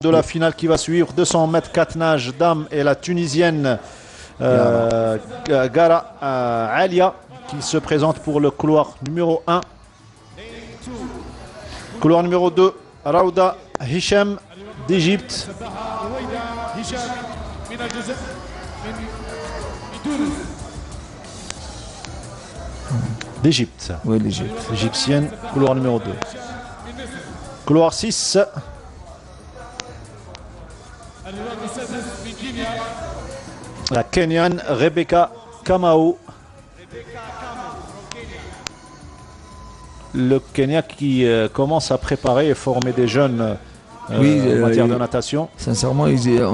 De la finale qui va suivre, 200 mètres 4 nages dames et la Tunisienne Gara Alia qui se présente pour le couloir numéro 1. Couloir numéro 2, Raouda Hicham d'Égypte. D'Égypte. Oui, l'Égypte. Égyptienne, couloir numéro 2. Couloir 6. La Kenyane Rebecca Kamau. Le Kenya qui commence à préparer et former des jeunes en matière de natation. Sincèrement, on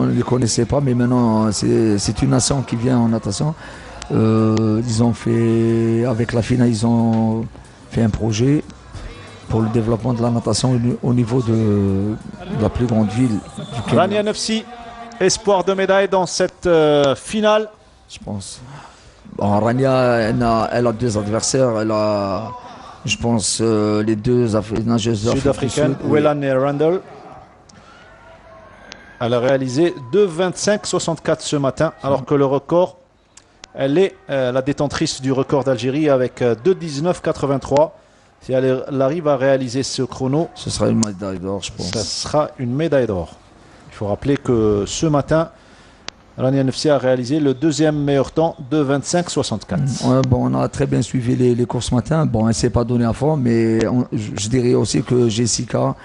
ne les connaissait pas, mais maintenant c'est une nation qui vient en natation. Ils ont fait, avec la FINA, ils ont fait un projet pour le développement de la natation au niveau de la plus grande ville du Kenya. Rania Nefsi, espoir de médaille dans cette finale. Je pense. Bon, Rania, elle a deux adversaires. Elle a, je pense, les deux nageuses sud-africaines, Wellan et Randall. Elle a réalisé 2,25,64 ce matin, alors que le record, elle est la détentrice du record d'Algérie avec 2,19,83. Si elle arrive à réaliser ce chrono, ce sera une médaille d'or, je pense. Ce sera une médaille d'or. Il faut rappeler que ce matin, Rania Nefsi a réalisé le deuxième meilleur temps de 25,64. Bon, on a très bien suivi les courses ce matin. Bon, elle ne s'est pas donnée à fond, mais je dirais aussi que Jessica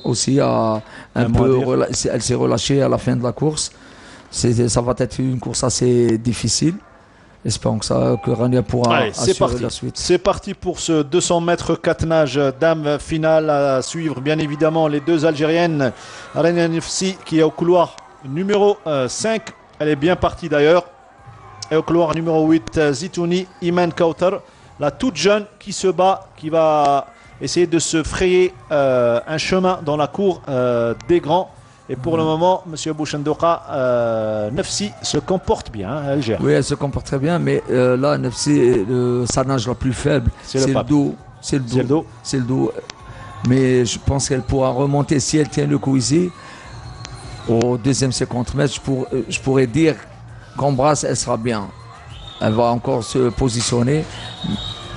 aussi a elle s'est relâchée à la fin de la course. Ça va être une course assez difficile. Espérons que Rania pourra assurer la suite. C'est parti pour ce 200 mètres 4 nages dames finale à suivre. Bien évidemment, les deux Algériennes. Rania Nefsi qui est au couloir numéro 5. Elle est bien partie d'ailleurs. Et au couloir numéro 8, Zitouni Iman Kautar, la toute jeune qui se bat, qui va essayer de se frayer un chemin dans la cour des grands. Et pour le moment, M. Bouchendoka, Nefsi se comporte bien, elle gère. Oui, elle se comporte très bien, mais là, Nefsi, sa nage la plus faible, c'est le dos. C'est le dos. C'est le dos. Mais je pense qu'elle pourra remonter si elle tient le coup ici. Au deuxième 50 mètres, je pourrais dire qu'en brasse, elle sera bien. Elle va encore se positionner.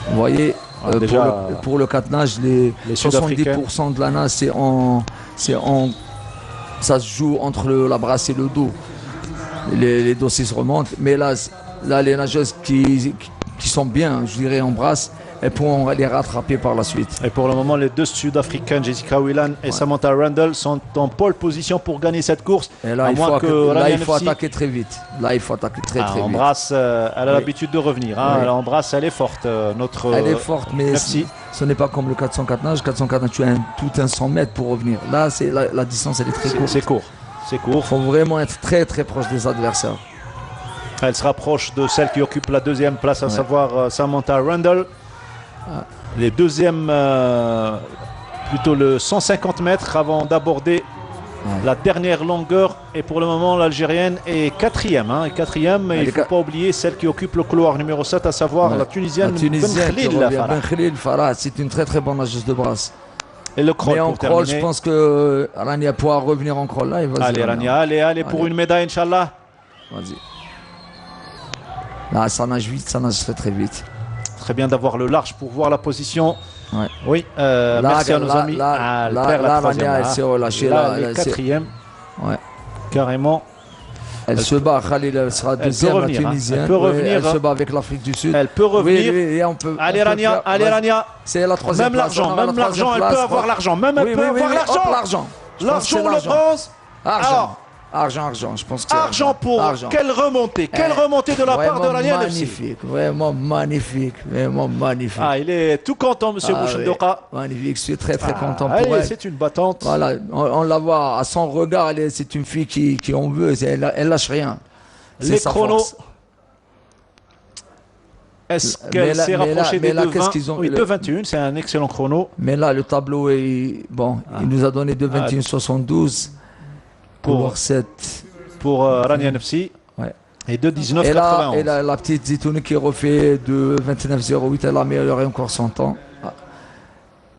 Vous voyez, pour le 4 nages, les 70% de la nage, ça se joue entre la brasse et le dos. Les dossiers se remontent. Mais là les nageuses qui sont bien, je dirais, en brasse, elles pourront les rattraper par la suite. Et pour le moment, les deux Sud-Africaines, Jessica Wellan et Samantha Randall, sont en pole position pour gagner cette course. Et là, il faut attaquer très vite. Là, il faut attaquer très vite. Embrasse, elle a l'habitude de revenir. Elle embrasse, elle est forte. Elle est forte, mais ce n'est pas comme le 404 nage. 404 nage, tu as tout un 100 mètres pour revenir. Là, la distance, elle est très courte. C'est court. Il faut vraiment être très très proche des adversaires. Elle se rapproche de celle qui occupe la deuxième place, à savoir Samantha Randall. Les deuxièmes, plutôt le 150 mètres avant d'aborder la dernière longueur. Et pour le moment, l'Algérienne est quatrième. Il ne faut pas oublier celle qui occupe le couloir numéro 7, à savoir la Tunisienne Ben Khalil Farah. C'est une très très bonne nageuse de brasse. Et le crawl, mais en crawl, je pense que Rania pourra revenir en crawl. Là, allez, Rania, allez pour une médaille, Inch'Allah. Vas-y. Là, ça nage vite, ça nage très très vite. Très bien d'avoir le large pour voir la position. Oui, là, merci à nos amis. Là, Rania, elle s'est relâchée. Là, elle est quatrième. Carrément. Elle se bat. Khalil, elle sera deuxième, la Tunisienne. Elle peut revenir. Elle se bat avec l'Afrique du Sud. Elle peut revenir. Oui, on peut, allez, Rania, Rania. C'est la troisième place. Même l'argent, elle peut avoir l'argent. Elle peut avoir l'argent. L'argent ou le bronze. Argent, je pense que argent pour quelle remontée de la part de Rania Nefsi. Vraiment magnifique. Il est tout content, M. Bouchendoka. Magnifique, je suis très très content pour elle. C'est une battante. Voilà, on la voit à son regard, c'est une fille qui en veut, elle lâche rien. Les chronos. Est-ce qu'elle s'est rapprochée des 2,20 Oui, 2,21, c'est un excellent chrono. Mais là, le tableau il nous a donné 2,21,72. Pour 7 pour Rania Nefsi et 2,19,91. Et la petite Zitouni qui refait de 29,08, elle a amélioré encore son temps.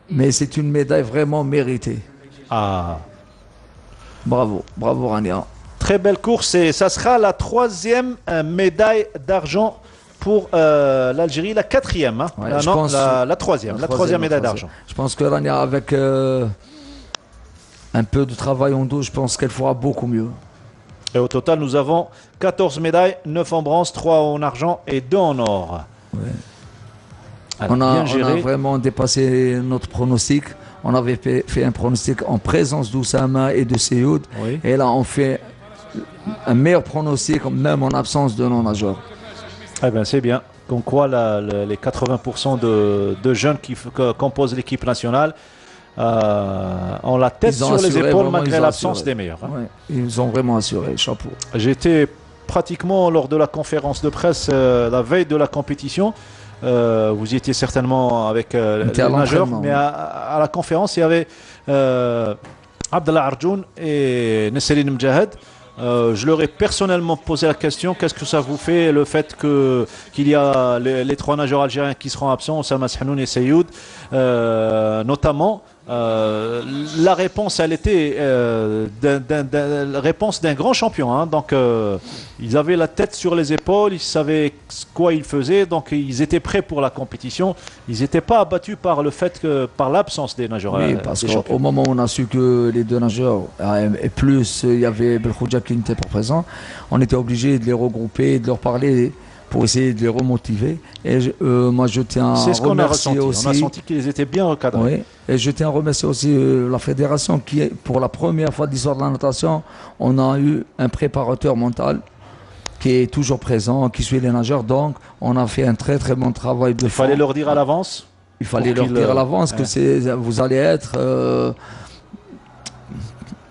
Mais c'est une médaille vraiment méritée. Bravo, bravo Rania. Très belle course et ça sera la 3e médaille d'argent pour l'Algérie, la 4e. Hein. Ouais, non, la 3e médaille d'argent. Je pense que Rania, avec un peu de travail en dos, je pense qu'elle fera beaucoup mieux. Et au total, nous avons 14 médailles, 9 en bronze, 3 en argent et 2 en or. Ouais. Alors, on a vraiment dépassé notre pronostic. On avait fait un pronostic en présence d'Oussama et de Seyoud. Oui. Et là, on fait un meilleur pronostic, même en absence de non-nageurs. Eh bien, c'est bien. Comme quoi, les 80% de jeunes qui composent l'équipe nationale ont la tête sur les épaules malgré l'absence des meilleurs. Hein. Ouais, ils ont vraiment assuré, chapeau. J'étais pratiquement lors de la conférence de presse la veille de la compétition. Vous y étiez certainement avec les nageurs, mais à la conférence, il y avait Abdallah Arjoun et Nesserine Mjahed. Je leur ai personnellement posé la question, qu'est-ce que ça vous fait le fait qu'il y a les 3 nageurs algériens qui seront absents, Oussama Sahnoun et Seyoud, notamment. La réponse, elle était la réponse d'un grand champion. Hein. Donc, ils avaient la tête sur les épaules, ils savaient quoi ils faisaient, donc ils étaient prêts pour la compétition. Ils n'étaient pas abattus par le fait que, par l'absence des nageurs. Oui, parce qu'au moment où on a su que les 2 nageurs, et plus il y avait Belkhoudia qui n'était pas présent, on était obligé de les regrouper, de leur parler pour essayer de les remotiver. Et moi, je tiens à remercier aussi. On a senti qu'ils étaient bien recadrés. Oui, et je tiens à remercier aussi la fédération qui, pour la première fois de l'histoire de la natation, on a eu un préparateur mental qui est toujours présent, qui suit les nageurs. Donc, on a fait un très très bon travail de fond. Il fallait leur dire à l'avance. Il fallait leur dire à l'avance que vous allez être,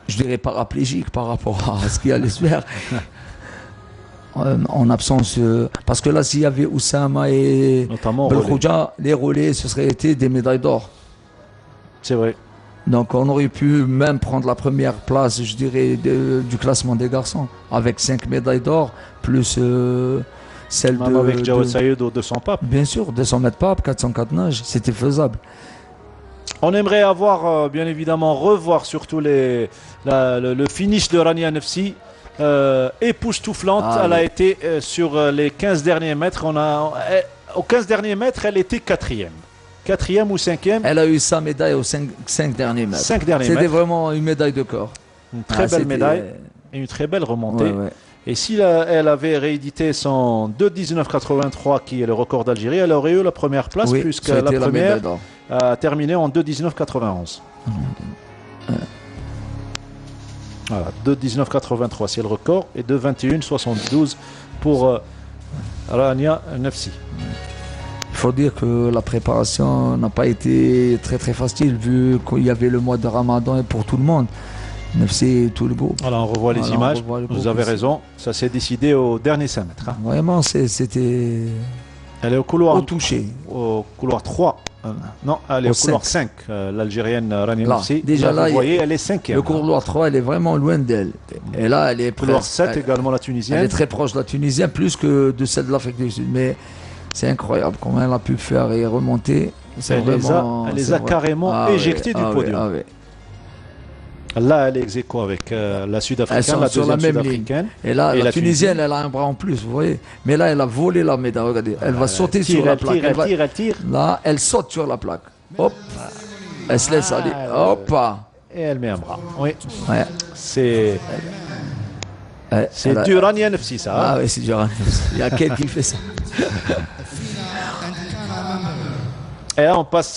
je dirais, paraplégique par rapport à ce qu'il allait se faire. En absence, parce que là, s'il y avait Oussama et Belkhoudia, les relais, ce serait été des médailles d'or. C'est vrai. Donc on aurait pu même prendre la première place, je dirais, du classement des garçons, avec 5 médailles d'or, plus celle même avec Jawad Saïd au 200 papes. Bien sûr, 200 mètres papes, 404 nages, c'était faisable. On aimerait avoir, bien évidemment, revoir surtout le finish de Rania Nefsi. Époustouflante, elle a été sur les 15 derniers mètres. Aux 15 derniers mètres, elle était 4e. 4e ou 5e. Elle a eu sa médaille aux 5 derniers mètres. C'était vraiment une médaille de corps. Une très belle médaille et une très belle remontée. Ouais, ouais. Et si elle avait réédité son 2:19,83 qui est le record d'Algérie, elle aurait eu la première place, puisque la première a terminé en 2:19,91. Voilà, 2:19,83 c'est le record et 2:21,72 pour Rania Nefsi. Il faut dire que la préparation n'a pas été très très facile vu qu'il y avait le mois de Ramadan pour tout le monde. Nefsi, tout le groupe. Voilà, on revoit les images. Vous avez raison, ça s'est décidé au dernier 5 mètres. Hein. Vraiment, c'était. Elle est au couloir. Au toucher. Au couloir 3. Non, elle est au couloir 5. L'Algérienne Rania Nefsi. Déjà là, vous voyez, elle est 5e. Le couloir 3, elle est vraiment loin d'elle. Et là, elle est couloir 7 également, la Tunisienne. Elle est très proche de la Tunisienne, plus que de celle de l'Afrique du Sud. Mais c'est incroyable comment elle a pu faire et remonter. Elle les a carrément éjectés du podium. Là, elle est ex aequo avec la Sud-Africaine, la deuxième Sud-Africaine. Et là, la Tunisienne, elle a un bras en plus, vous voyez. Mais là, elle a volé la médaille. Regardez, elle va sauter sur la plaque. Elle tire. Là, elle saute sur la plaque. Hop. Elle se laisse aller. Hop. Et elle met un bras. Oui. Ouais. C'est du Rania Nefsi, ça. Ah oui, c'est du Rania Nefsi. Il y a quelqu'un qui fait ça. Et là, on passe